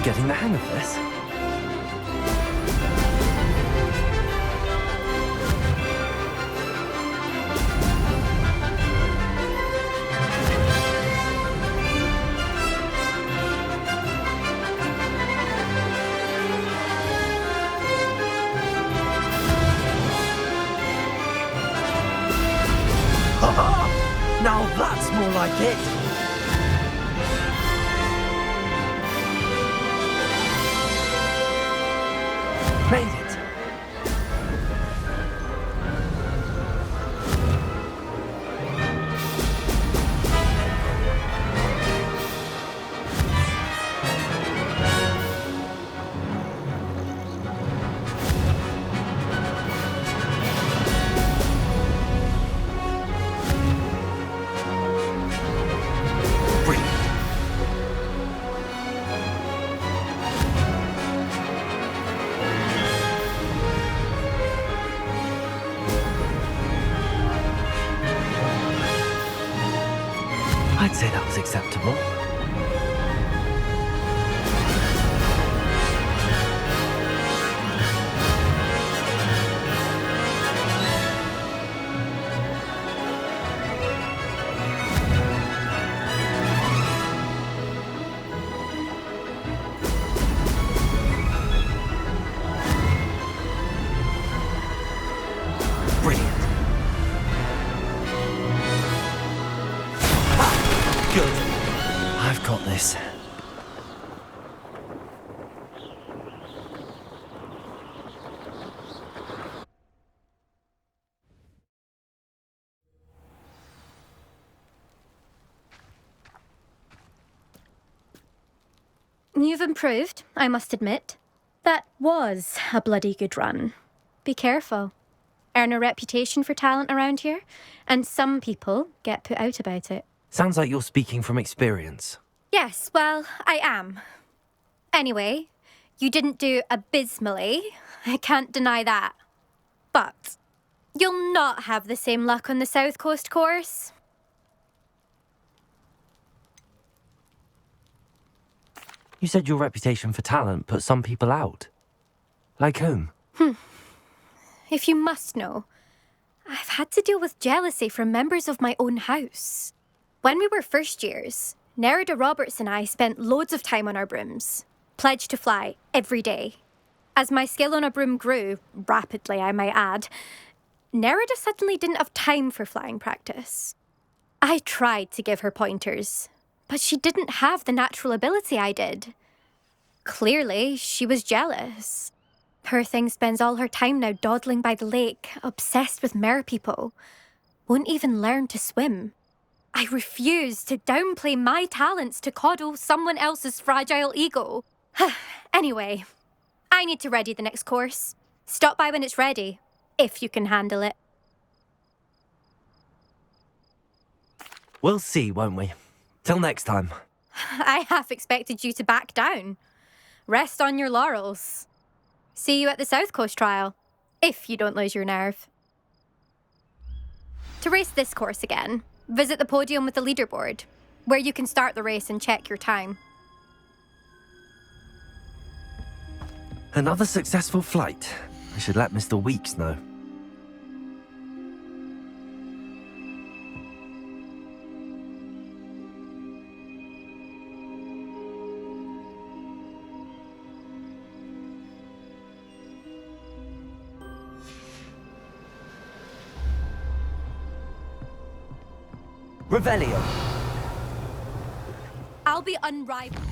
getting the hang of this. Now that's more like it! Made it! I'd say that was acceptable. Brilliant. Good. I've got this. You've improved, I must admit. That was a bloody good run. Be careful. Earn a reputation for talent around here, and some people get put out about it. Sounds like you're speaking from experience. Yes, well, I am. Anyway, you didn't do abysmally. I can't deny that. But you'll not have the same luck on the South Coast course. You said your reputation for talent put some people out. Like whom? If you must know, I've had to deal with jealousy from members of my own house. When we were first years, Nerida Roberts and I spent loads of time on our brooms, pledged to fly every day. As my skill on a broom grew, rapidly I might add, Nerida suddenly didn't have time for flying practice. I tried to give her pointers, but she didn't have the natural ability I did. Clearly, she was jealous. Poor thing spends all her time now dawdling by the lake, obsessed with merpeople. Won't even learn to swim. I refuse to downplay my talents to coddle someone else's fragile ego. Anyway, I need to ready the next course. Stop by when it's ready, if you can handle it. We'll see, won't we? Till next time. I half expected you to back down. Rest on your laurels. See you at the South Coast trial, if you don't lose your nerve. To race this course again, visit the podium with the leaderboard, where you can start the race and check your time. Another successful flight. I should let Mr. Weeks know. Revelio. I'll be unrivaled.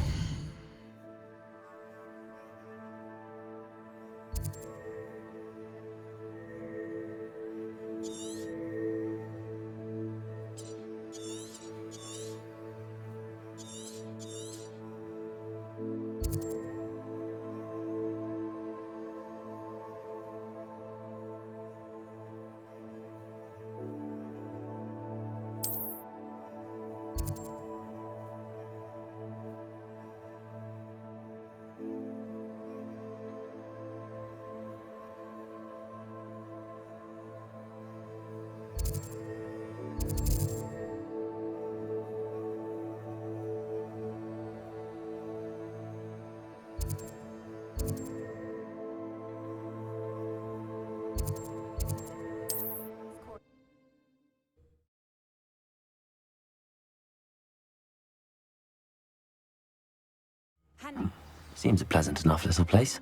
Seems a pleasant enough little place.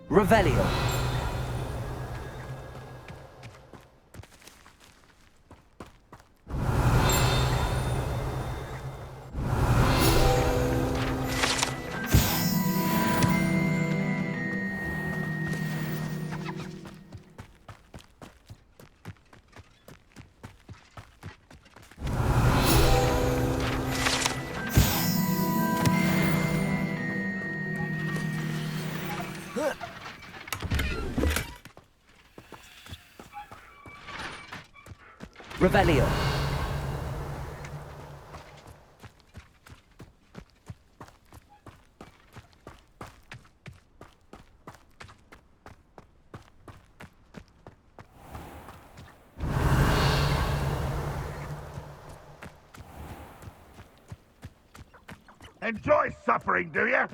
Revelio. Revelio. Enjoy suffering, do you?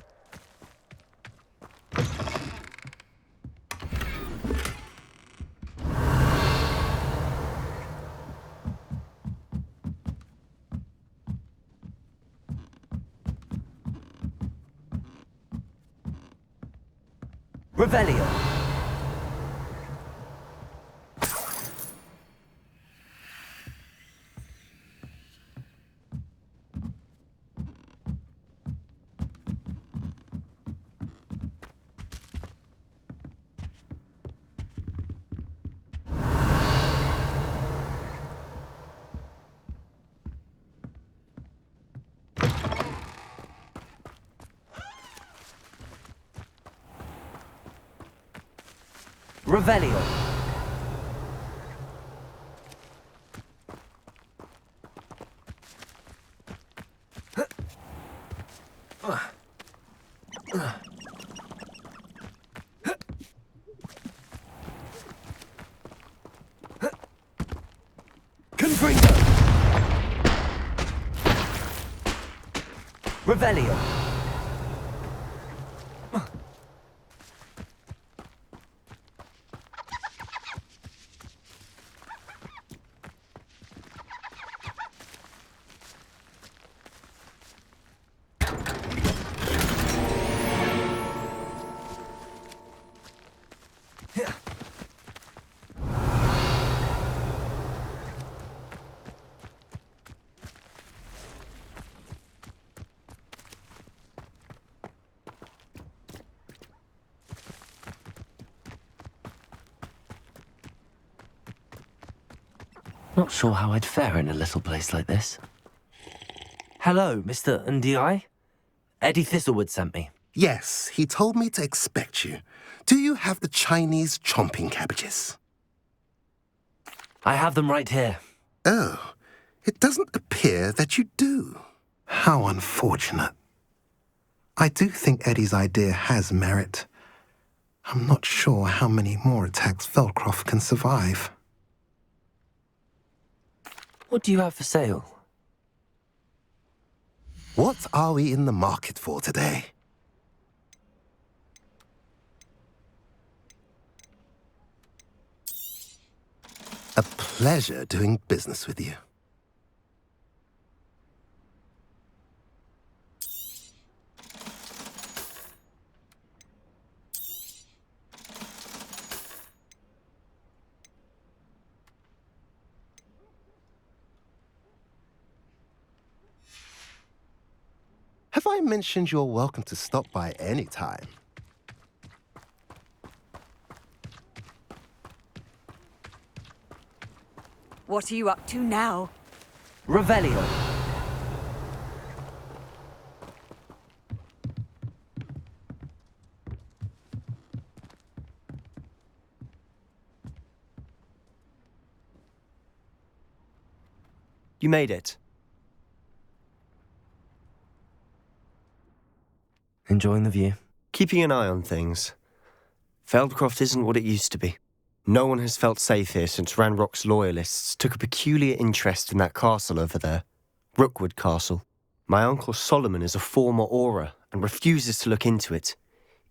Revelio. Revelio. Confringo. Revelio. Not sure how I'd fare in a little place like this. Hello, Mr. Ndi. Eddie Thistlewood sent me. Yes, he told me to expect you. Do you have the Chinese chomping cabbages? I have them right here. Oh, it doesn't appear that you do. How unfortunate. I do think Eddie's idea has merit. I'm not sure how many more attacks Velcroft can survive. What do you have for sale? What are we in the market for today? A pleasure doing business with you. Have I mentioned you're welcome to stop by any time? What are you up to now? Revelio. You made it. Enjoying the view? Keeping an eye on things. Feldcroft isn't what it used to be. No one has felt safe here since Ranrock's loyalists took a peculiar interest in that castle over there. Rookwood Castle. My uncle Solomon is a former Auror and refuses to look into it,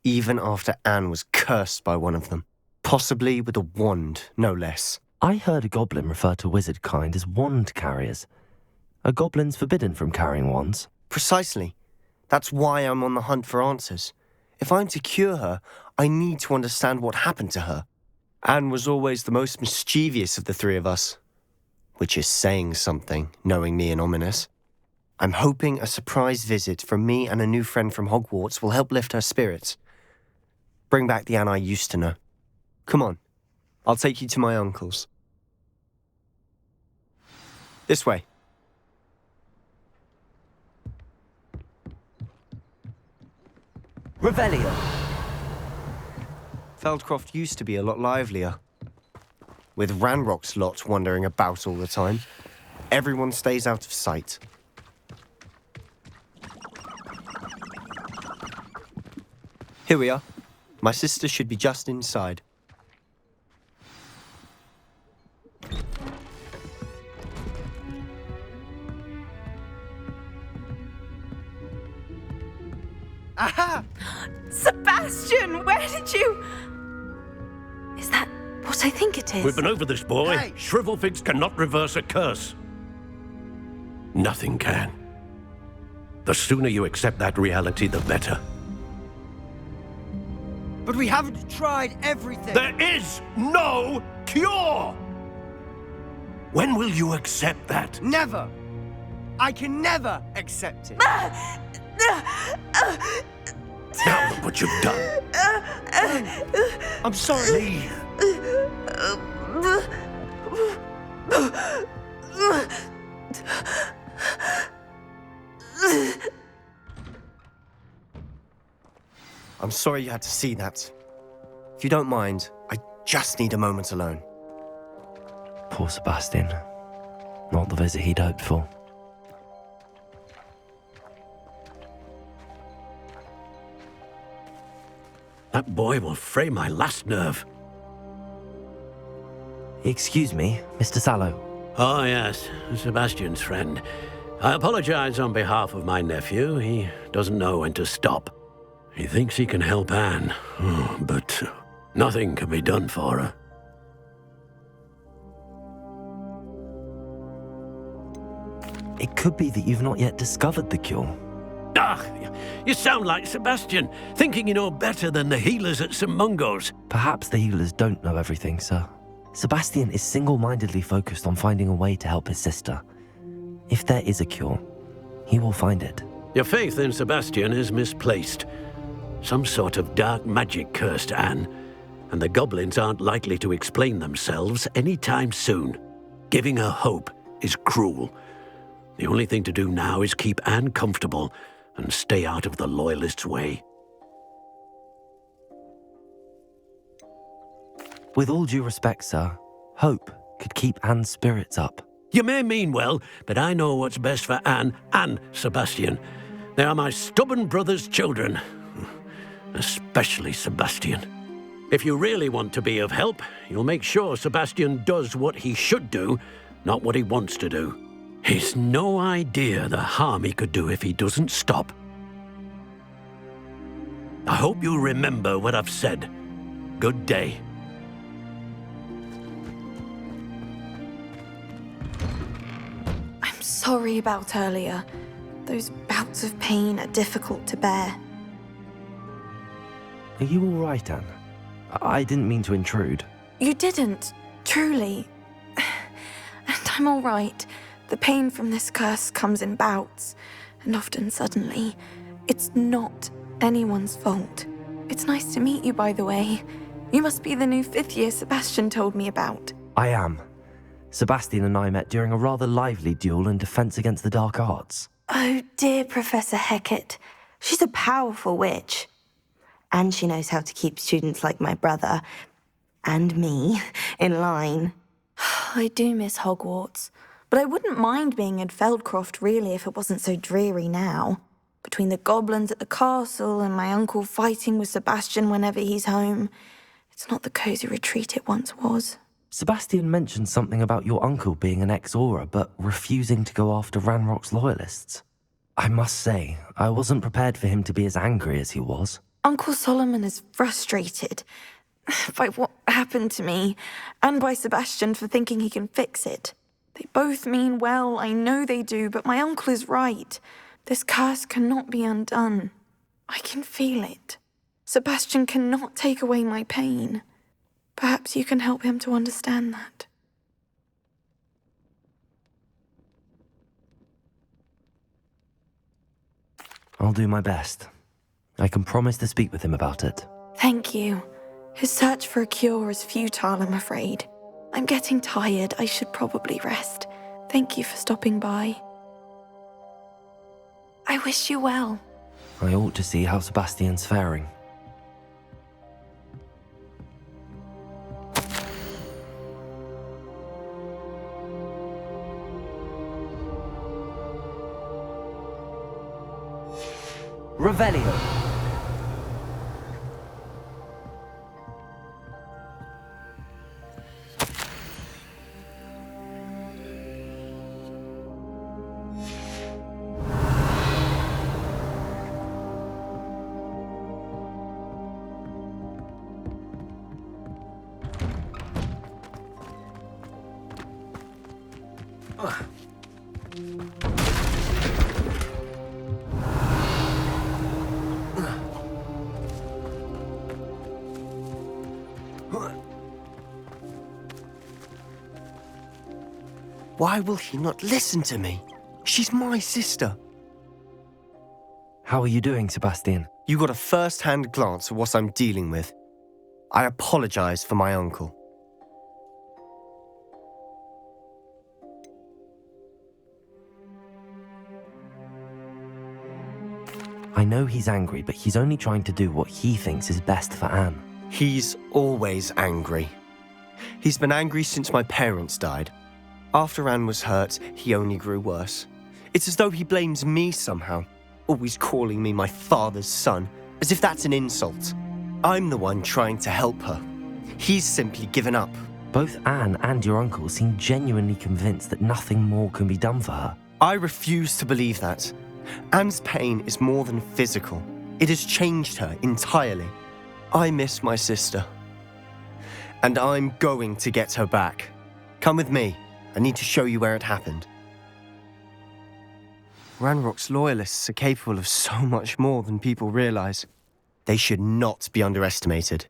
even after Anne was cursed by one of them. Possibly with a wand, no less. I heard a goblin refer to wizard kind as wand carriers. Are goblins forbidden from carrying wands? Precisely. That's why I'm on the hunt for answers. If I'm to cure her, I need to understand what happened to her. Anne was always the most mischievous of the three of us. Which is saying something, knowing me and Ominous. I'm hoping a surprise visit from me and a new friend from Hogwarts will help lift her spirits. Bring back the Anne I used to know. Come on, I'll take you to my uncle's. This way. Revelio. Feldcroft used to be a lot livelier. With Ranrock's lot wandering about all the time, everyone stays out of sight. Here we are. My sister should be just inside. Aha! Sebastian, where did you... Is that what I think it is? We've been over this, boy. Hey. Shrivelfigs cannot reverse a curse. Nothing can. The sooner you accept that reality, the better. But we haven't tried everything. There is no cure! When will you accept that? Never. I can never accept it. Now look what you've done. I'm sorry. Leave. I'm sorry you had to see that. If you don't mind, I just need a moment alone. Poor Sebastian. Not the visit he'd hoped for. That boy will fray my last nerve. Excuse me, Mr. Sallow. Oh, yes, Sebastian's friend. I apologize on behalf of my nephew. He doesn't know when to stop. He thinks he can help Anne, but nothing can be done for her. It could be that you've not yet discovered the cure. Ah, you sound like Sebastian, thinking you know better than the healers at St. Mungo's. Perhaps the healers don't know everything, sir. Sebastian is single-mindedly focused on finding a way to help his sister. If there is a cure, he will find it. Your faith in Sebastian is misplaced. Some sort of dark magic cursed Anne, and the goblins aren't likely to explain themselves anytime soon. Giving her hope is cruel. The only thing to do now is keep Anne comfortable and stay out of the Loyalists' way. With all due respect, sir, hope could keep Anne's spirits up. You may mean well, but I know what's best for Anne and Sebastian. They are my stubborn brother's children. Especially Sebastian. If you really want to be of help, you'll make sure Sebastian does what he should do, not what he wants to do. He's no idea the harm he could do if he doesn't stop. I hope you'll remember what I've said. Good day. I'm sorry about earlier. Those bouts of pain are difficult to bear. Are you all right, Anne? I didn't mean to intrude. You didn't, truly. And I'm all right. The pain from this curse comes in bouts, and often suddenly. It's not anyone's fault. It's nice to meet you, by the way. You must be the new 5th year Sebastian told me about. I am. Sebastian and I met during a rather lively duel in defense against the dark arts. Oh, dear Professor Hecat. She's a powerful witch. And she knows how to keep students like my brother, and me, in line. I do miss Hogwarts, but I wouldn't mind being in Feldcroft, really, if it wasn't so dreary now. Between the goblins at the castle and my uncle fighting with Sebastian whenever he's home, it's not the cosy retreat it once was. Sebastian mentioned something about your uncle being an ex-Auror, but refusing to go after Ranrock's loyalists. I must say, I wasn't prepared for him to be as angry as he was. Uncle Solomon is frustrated by what happened to me, and by Sebastian for thinking he can fix it. They both mean well, I know they do, but my uncle is right. This curse cannot be undone. I can feel it. Sebastian cannot take away my pain. Perhaps you can help him to understand that. I'll do my best. I can promise to speak with him about it. Thank you. His search for a cure is futile, I'm afraid. I'm getting tired. I should probably rest. Thank you for stopping by. I wish you well. I ought to see how Sebastian's faring. Revelio. Why will he not listen to me? She's my sister. How are you doing, Sebastian? You got a first-hand glance at what I'm dealing with. I apologize for my uncle. I know he's angry, but he's only trying to do what he thinks is best for Anne. He's always angry. He's been angry since my parents died. After Anne was hurt, he only grew worse. It's as though he blames me somehow, always calling me my father's son, as if that's an insult. I'm the one trying to help her. He's simply given up. Both Anne and your uncle seem genuinely convinced that nothing more can be done for her. I refuse to believe that. Anne's pain is more than physical. It has changed her entirely. I miss my sister. And I'm going to get her back. Come with me. I need to show you where it happened. Ranrock's loyalists are capable of so much more than people realize. They should not be underestimated.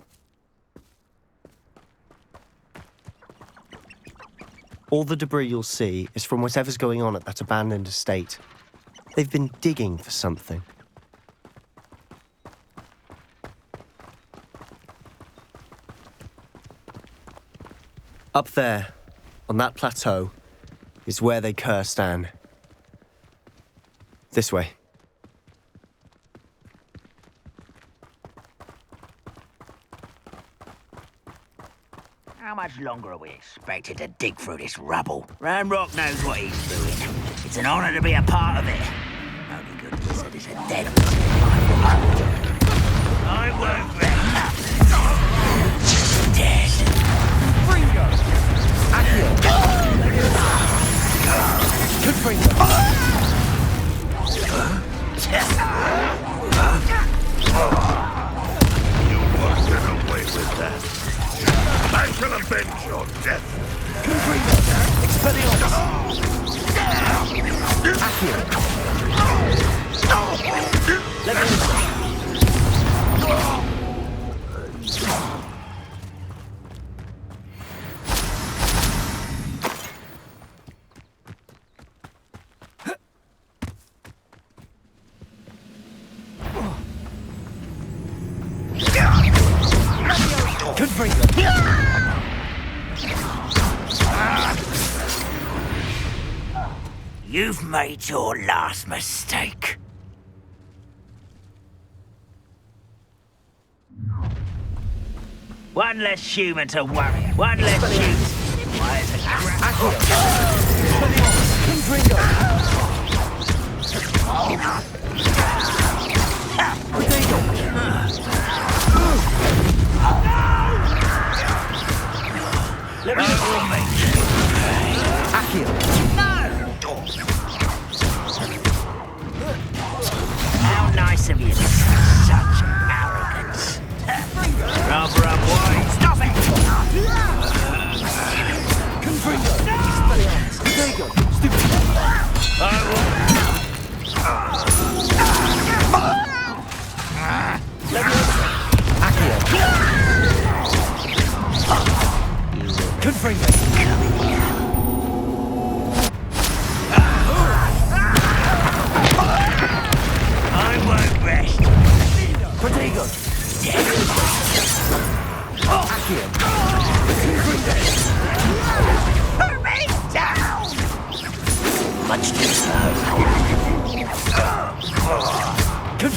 All the debris you'll see is from whatever's going on at that abandoned estate. They've been digging for something. Up there, on that plateau, is where they cursed Anne. This way. How much longer are we expected to dig through this rubble? Ranrock knows what he's doing. It's an honor to be a part of it. Only good wizard is a dead one. I won't let nothing. Dead. Ringo! Good Ringo! You won't get away with that. I shall avenge your death. You've made your last mistake. One less human to worry. One less human. Why is it How nice of you. Such arrogance. Rather unwise. Stop it! I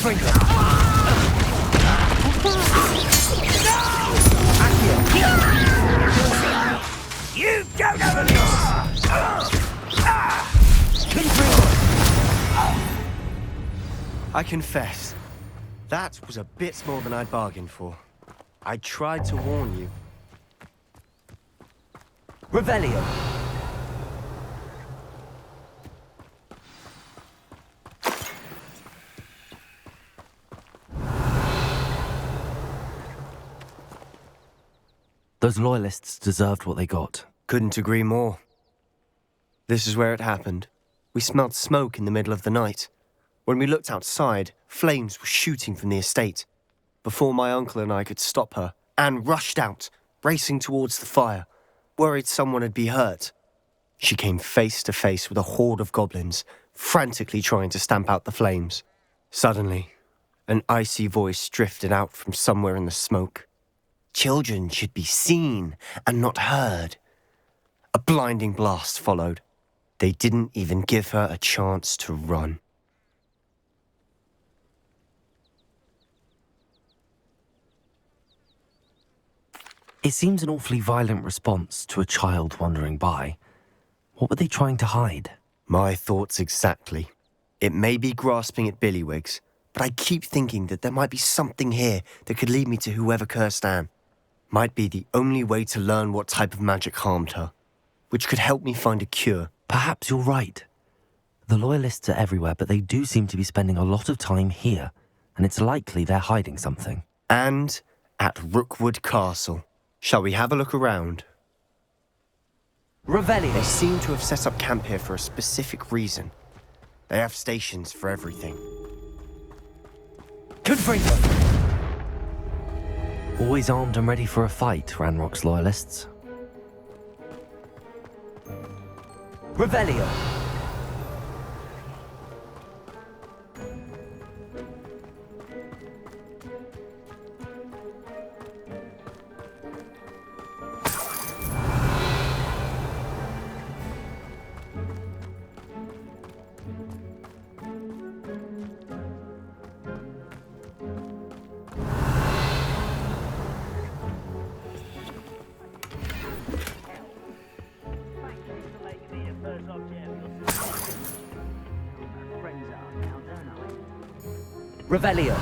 You don't have a choice! I confess, that was a bit more than I'd bargained for. I tried to warn you. Revelio. Those loyalists deserved what they got. Couldn't agree more. This is where it happened. We smelled smoke in the middle of the night. When we looked outside, flames were shooting from the estate. Before my uncle and I could stop her, Anne rushed out, racing towards the fire, worried someone had been hurt. She came face to face with a horde of goblins, frantically trying to stamp out the flames. Suddenly, an icy voice drifted out from somewhere in the smoke. Children should be seen and not heard. A blinding blast followed. They didn't even give her a chance to run. It seems an awfully violent response to a child wandering by. What were they trying to hide? My thoughts exactly. It may be grasping at Billywigs, but I keep thinking that there might be something here that could lead me to whoever cursed Anne. Might be the only way to learn what type of magic harmed her, which could help me find a cure. Perhaps you're right. The Loyalists are everywhere, but they do seem to be spending a lot of time here, and it's likely they're hiding something. And at Rookwood Castle. Shall we have a look around? Revelio. They seem to have set up camp here for a specific reason. They have stations for everything. Confringo. Always armed and ready for a fight, Ranrock's Loyalists. Revelio. Revelio.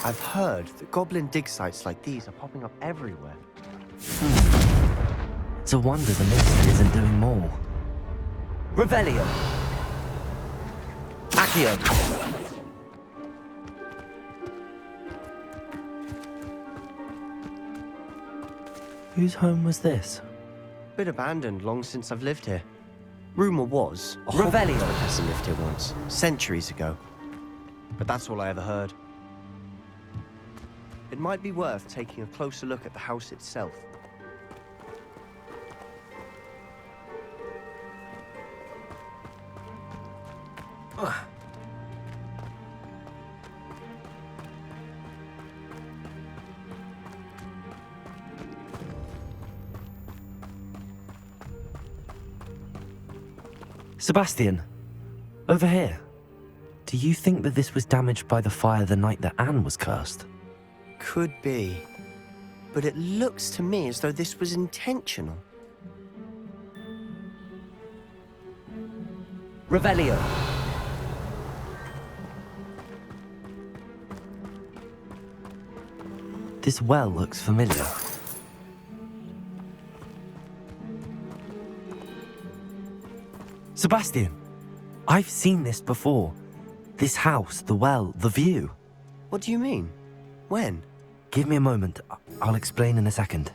I've heard that goblin dig sites like these are popping up everywhere. It's a wonder the mist isn't doing more. Revelio. Accio. Whose home was this? Been abandoned long since I've lived here. Rumour was a Revelio. Hogwarts professor lived here once, centuries ago. But that's all I ever heard. It might be worth taking a closer look at the house itself. Sebastian, over here. Do you think that this was damaged by the fire the night that Anne was cursed? Could be. But it looks to me as though this was intentional. Revelio. This well looks familiar. Sebastian, I've seen this before. This house, the well, the view. What do you mean? When? Give me a moment. I'll explain in a second.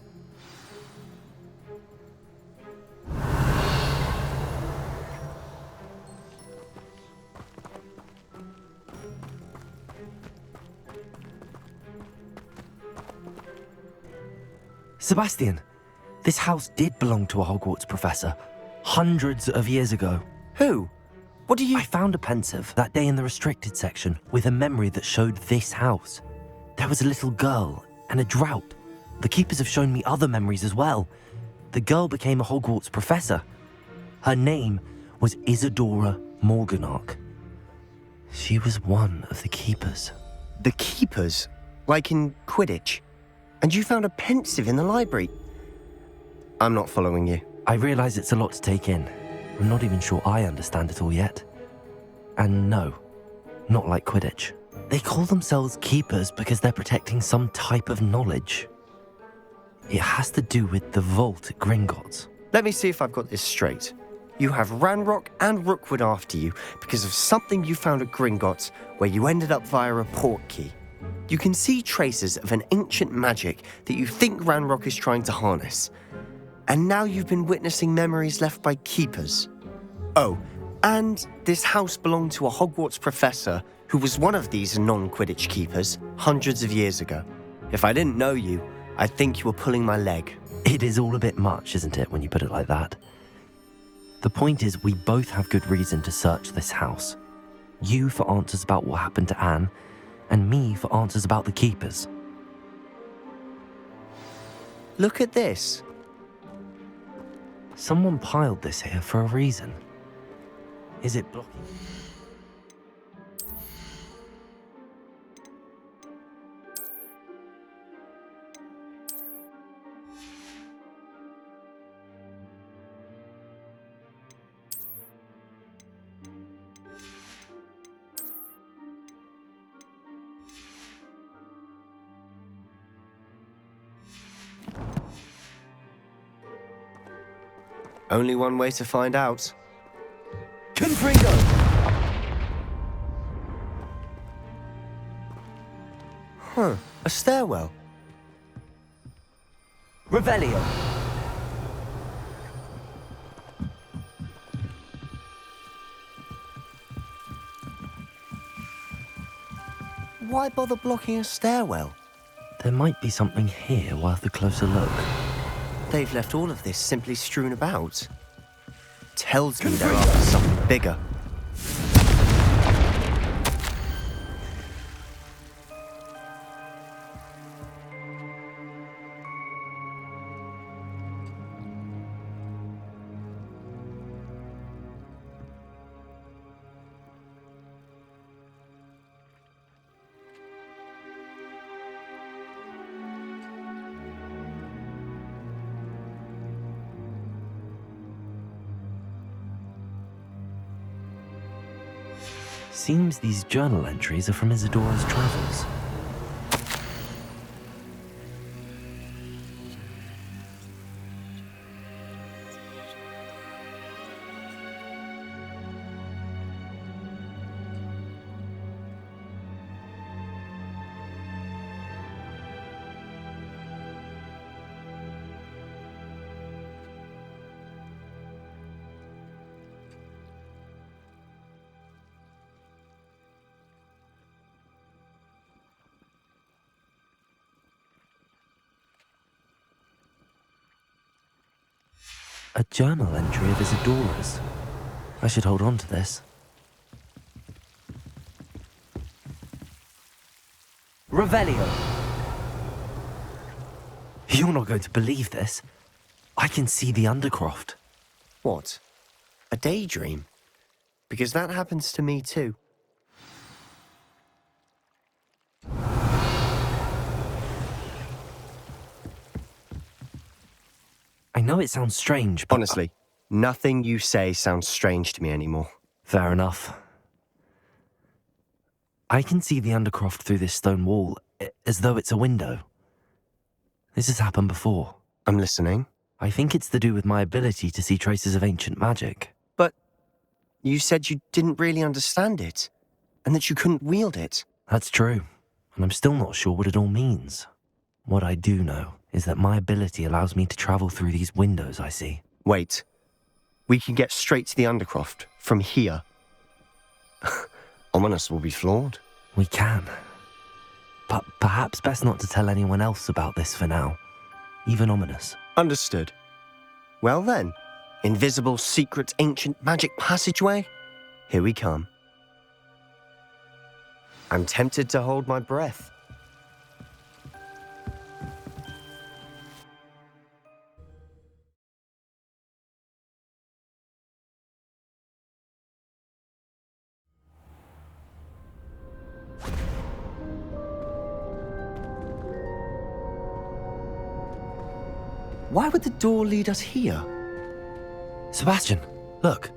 Sebastian, this house did belong to a Hogwarts professor. Hundreds of years ago. Who? What do you... I found a pensive that day in the restricted section with a memory that showed this house. There was a little girl and a drought. The Keepers have shown me other memories as well. The girl became a Hogwarts professor. Her name was Isadora Morganach. She was one of the Keepers. The Keepers? Like in Quidditch? And you found a pensive in the library? I'm not following you. I realize it's a lot to take in. I'm not even sure I understand it all yet. And no, not like Quidditch. They call themselves Keepers because they're protecting some type of knowledge. It has to do with the vault at Gringotts. Let me see if I've got this straight. You have Ranrock and Rookwood after you because of something you found at Gringotts where you ended up via a portkey. You can see traces of an ancient magic that you think Ranrock is trying to harness. And now you've been witnessing memories left by Keepers. Oh, and this house belonged to a Hogwarts professor who was one of these non-Quidditch Keepers hundreds of years ago. If I didn't know you, I'd think you were pulling my leg. It is all a bit much, isn't it, when you put it like that? The point is, we both have good reason to search this house. You for answers about what happened to Anne, and me for answers about the Keepers. Look at this. Someone piled this here for a reason. Is it blocking? Only one way to find out. Confringo! Huh, a stairwell. Revelio. Why bother blocking a stairwell? There might be something here worth a closer look. They've left all of this simply strewn about. Tells me they're after something bigger. Seems these journal entries are from Isadora's travels. A journal entry of Isadora's. I should hold on to this. Revelio. You're not going to believe this. I can see the Undercroft. What? A daydream? Because that happens to me too. I know it sounds strange, but... Honestly, nothing you say sounds strange to me anymore. Fair enough. I can see the Undercroft through this stone wall, as though it's a window. This has happened before. I'm listening. I think it's to do with my ability to see traces of ancient magic. But you said you didn't really understand it, and that you couldn't wield it. That's true, and I'm still not sure what it all means. What I do know is that my ability allows me to travel through these windows I see. Wait. We can get straight to the Undercroft from here. Ominous will be flawed. We can. But perhaps best not to tell anyone else about this for now. Even Ominous. Understood. Well then, invisible, secret, ancient magic passageway? Here we come. I'm tempted to hold my breath. Why would the door lead us here? Sebastian, look.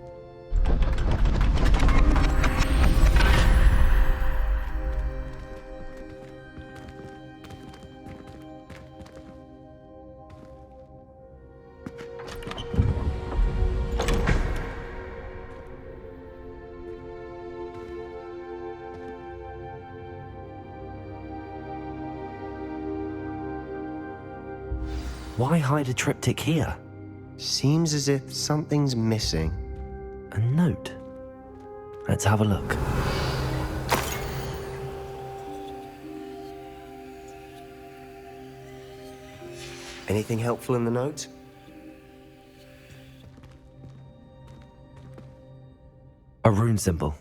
Why hide a triptych here? Seems as if something's missing. A note. Let's have a look. Anything helpful in the note? A rune symbol.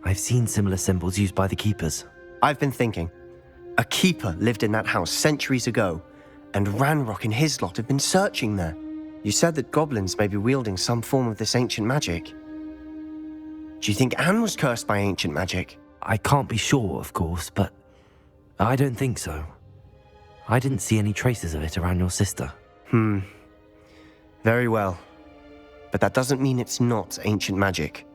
I've seen similar symbols used by the keepers. I've been thinking. A keeper lived in that house centuries ago, and Ranrock and his lot have been searching there. You said that goblins may be wielding some form of this ancient magic. Do you think Anne was cursed by ancient magic? I can't be sure, of course, but I don't think so. I didn't see any traces of it around your sister. Very well. But that doesn't mean it's not ancient magic.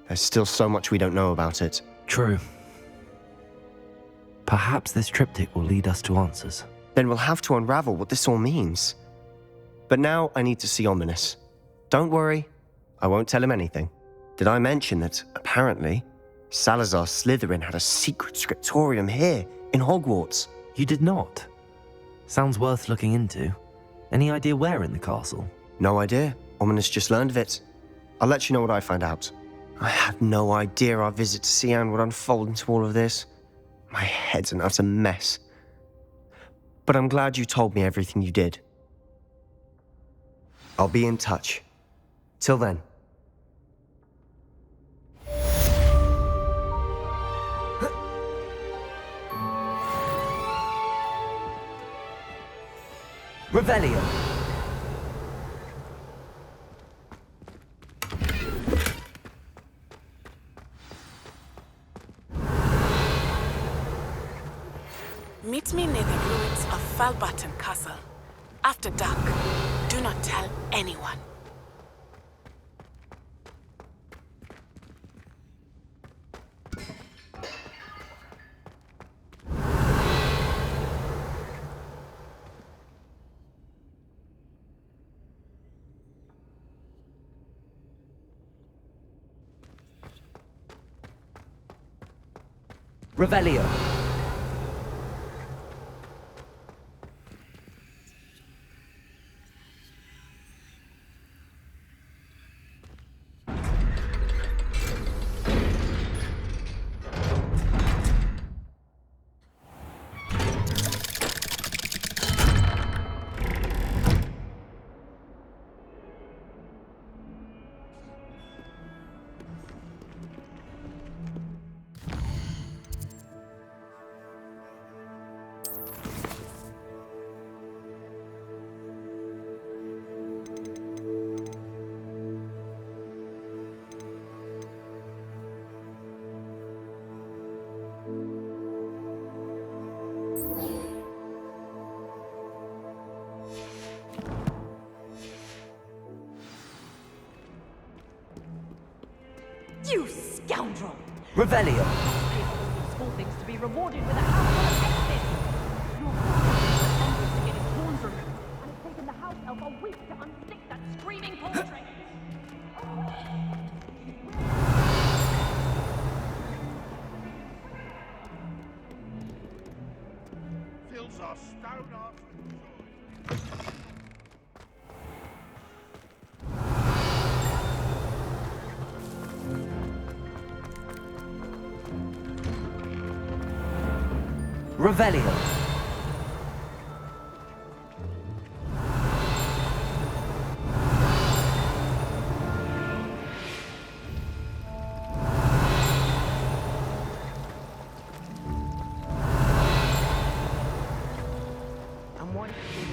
There's still so much we don't know about it. True. Perhaps this triptych will lead us to answers. Then we'll have to unravel what this all means. But now I need to see Ominous. Don't worry, I won't tell him anything. Did I mention that, apparently, Salazar Slytherin had a secret scriptorium here in Hogwarts? You did not? Sounds worth looking into. Any idea where in the castle? No idea. Ominous just learned of it. I'll let you know what I find out. I had no idea our visit to see Anne would unfold into all of this. My head's an utter mess. But I'm glad you told me everything you did. I'll be in touch. Till then. Revelio. Meet me near the ruins of Falbaton Castle. After dark, do not tell anyone. Revelio. You scoundrel! Revelio. Pay for all these small things to be rewarded with a house full of exits! Your father was hungry to get his horns removed, and it's taken the house elf a week to unstick that screaming portrait! Fills our stone hearts with joy. Revelio. I'm wanting to do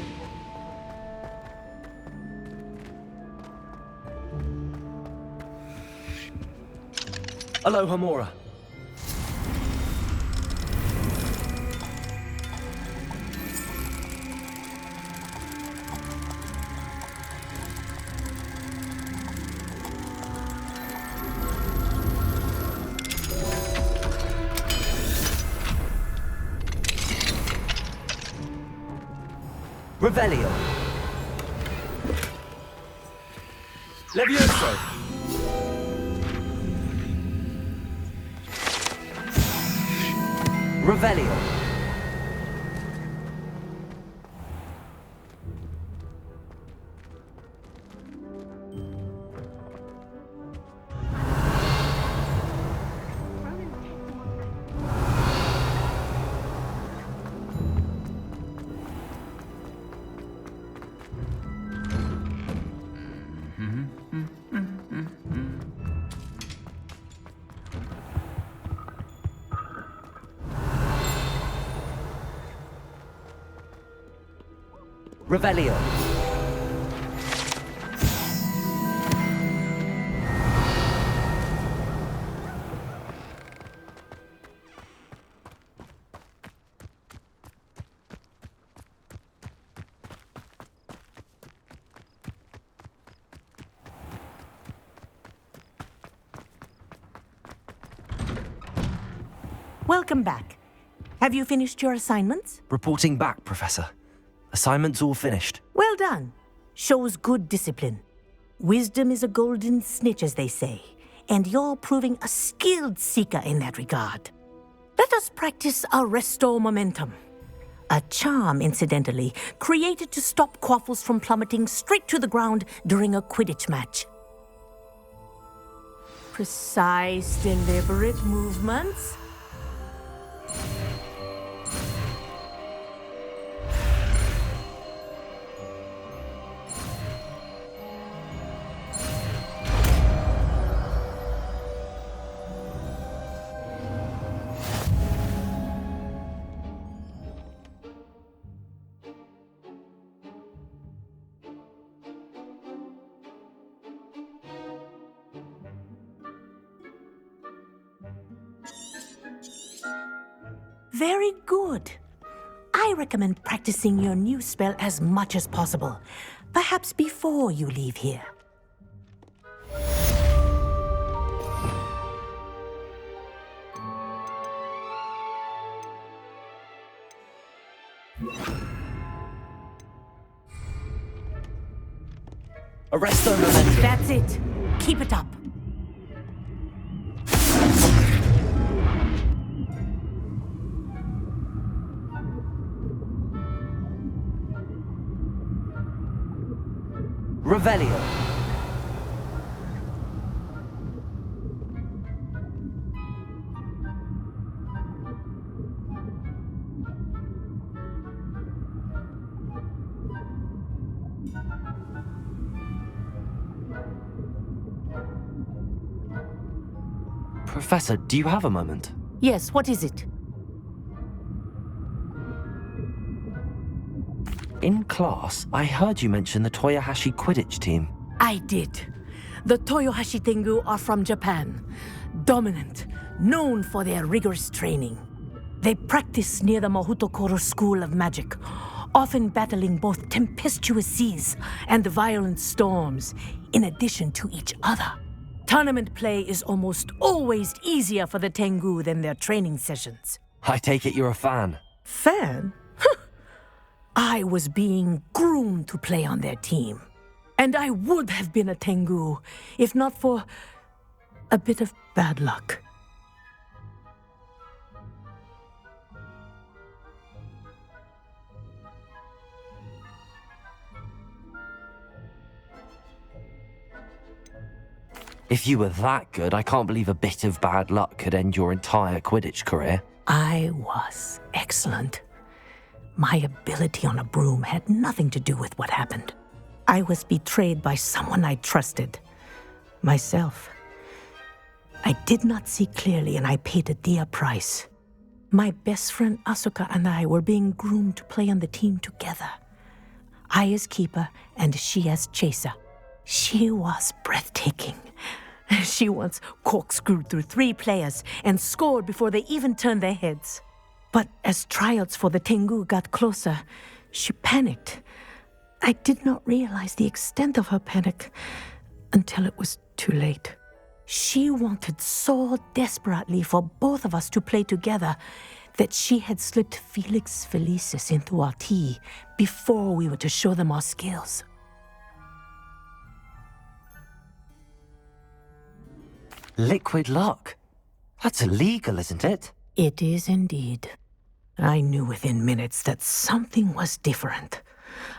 this. Aloha, Mora. Revelio. Levioso! Revelio. Revelio. Welcome back. Have you finished your assignments? Reporting back, Professor. Assignment's all finished. Well done. Shows good discipline. Wisdom is a golden snitch, as they say, and you're proving a skilled seeker in that regard. Let us practice Arresto Momentum. A charm, incidentally, created to stop quaffles from plummeting straight to the ground during a Quidditch match. Precise, deliberate movements. Very good. I recommend practicing your new spell as much as possible, perhaps before you leave here. Arresto Momentum. That's it. Keep it up. Revelio. Professor, do you have a moment? Yes, what is it? In class, I heard you mention the Toyohashi Quidditch team. I did. The Toyohashi Tengu are from Japan. Dominant, known for their rigorous training. They practice near the Mahutokoro School of Magic, often battling both tempestuous seas and violent storms, in addition to each other. Tournament play is almost always easier for the Tengu than their training sessions. I take it you're a fan. Fan? I was being groomed to play on their team. And I would have been a Tengu, if not for a bit of bad luck. If you were that good, I can't believe a bit of bad luck could end your entire Quidditch career. I was excellent. My ability on a broom had nothing to do with what happened. I was betrayed by someone I trusted. Myself. I did not see clearly, and I paid a dear price. My best friend Asuka and I were being groomed to play on the team together. I as keeper, and she as chaser. She was breathtaking. She once corkscrewed through 3 players and scored before they even turned their heads. But as tryouts for the Tengu got closer, she panicked. I did not realize the extent of her panic until it was too late. She wanted so desperately for both of us to play together that she had slipped Felix Felicis into our tea before we were to show them our skills. Liquid luck? That's illegal, isn't it? It is indeed. I knew within minutes that something was different.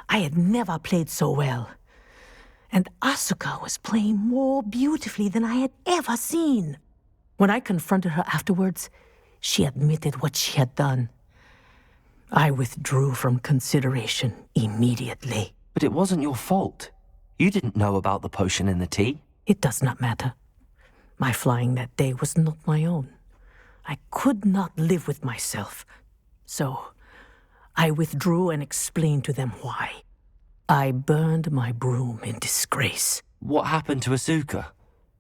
I had never played so well. And Asuka was playing more beautifully than I had ever seen. When I confronted her afterwards, she admitted what she had done. I withdrew from consideration immediately. But it wasn't your fault. You didn't know about the potion in the tea. It does not matter. My flying that day was not my own. I could not live with myself. So, I withdrew and explained to them why. I burned my broom in disgrace. What happened to Asuka?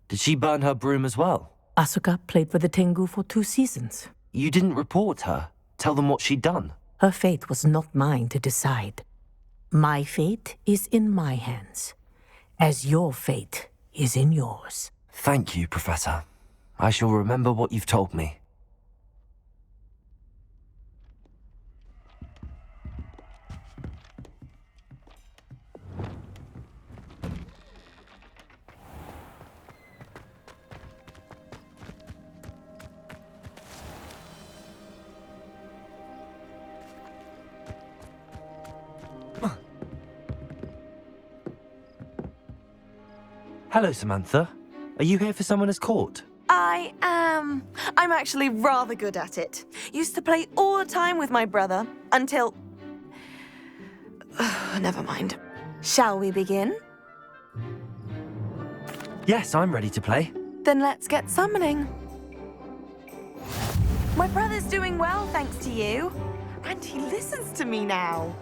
Did she burn her broom as well? Asuka played for the Tengu for 2 seasons. You didn't report her? Tell them what she'd done? Her fate was not mine to decide. My fate is in my hands, as your fate is in yours. Thank you, Professor. I shall remember what you've told me. Hello, Samantha. Are you here for someone as court? I am. I'm actually rather good at it. Used to play all the time with my brother until... Never mind. Shall we begin? Yes, I'm ready to play. Then let's get summoning. My brother's doing well, thanks to you. And he listens to me now.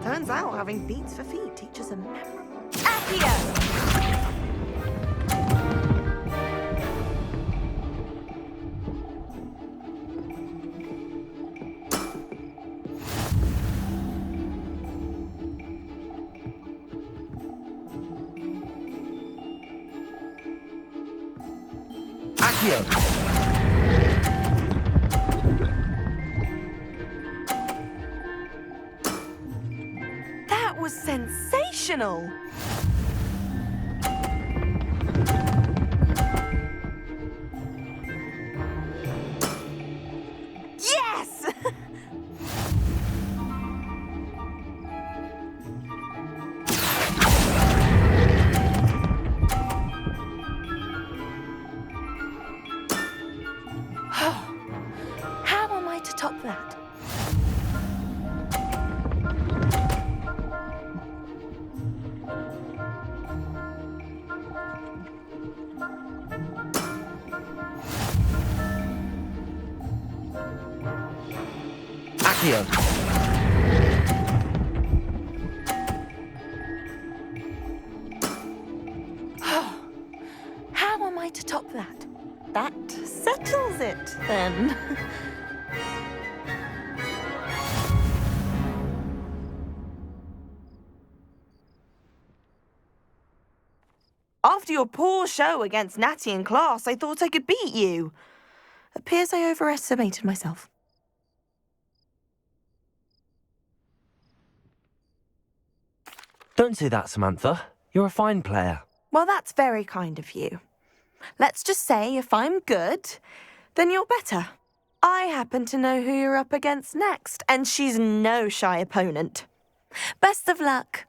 Turns out having beats for feet teaches a memorable... Accio! That was sensational! Yes! How am I to top that? Accio. How am I to top that? That settles it, then. After your poor show against Natty in class, I thought I could beat you. Appears I overestimated myself. Don't say that, Samantha. You're a fine player. Well, that's very kind of you. Let's just say if I'm good, then you're better. I happen to know who you're up against next, and she's no shy opponent. Best of luck.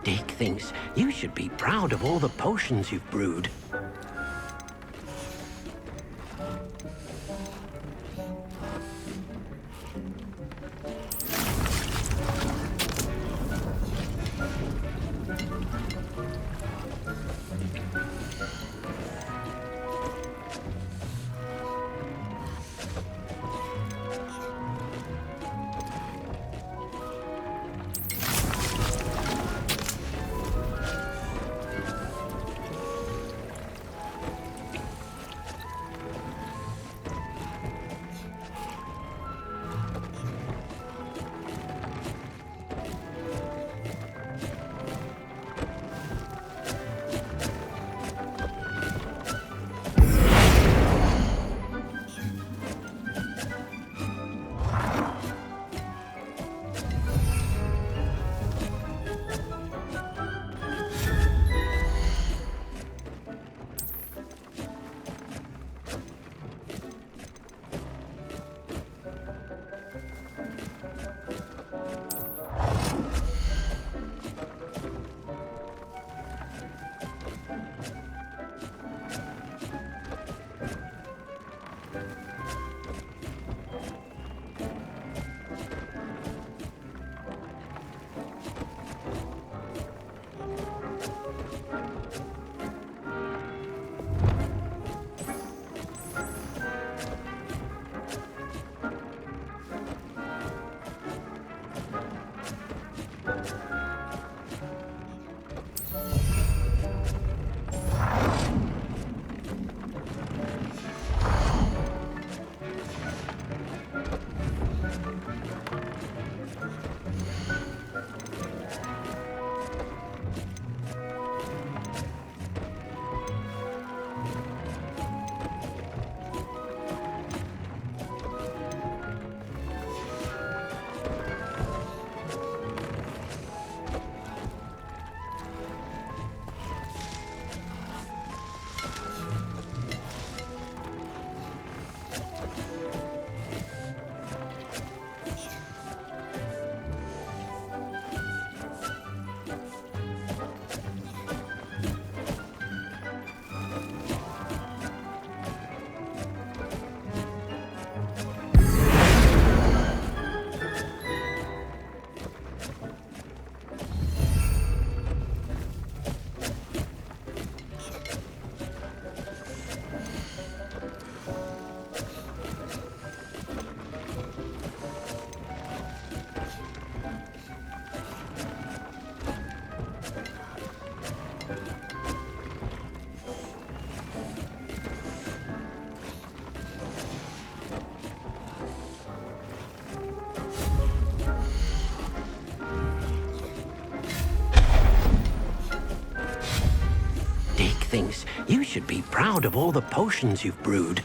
Dick thinks you should be proud of all the potions you've brewed. Thinks you should be proud of all the potions you've brewed.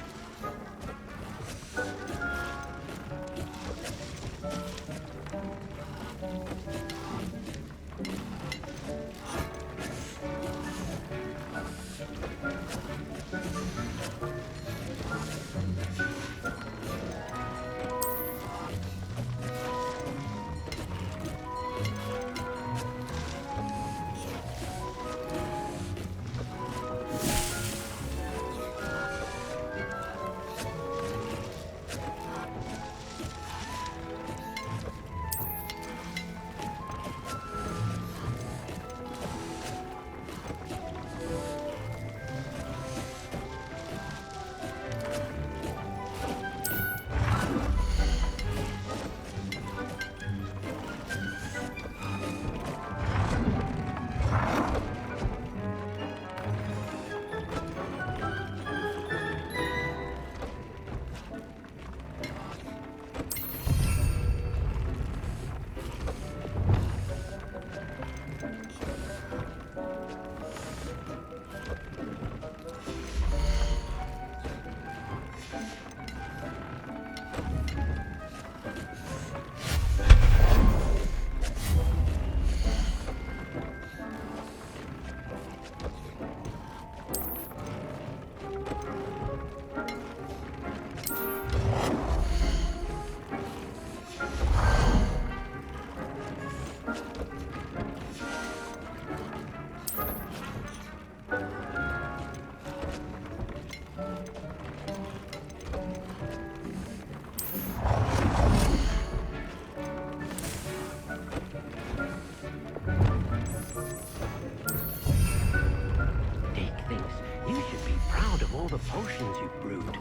The potions you've brewed.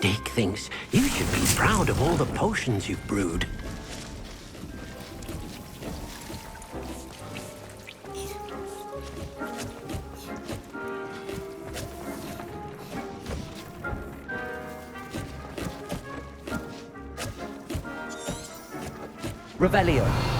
Dick thinks you should be proud of all the potions you've brewed. Revelio.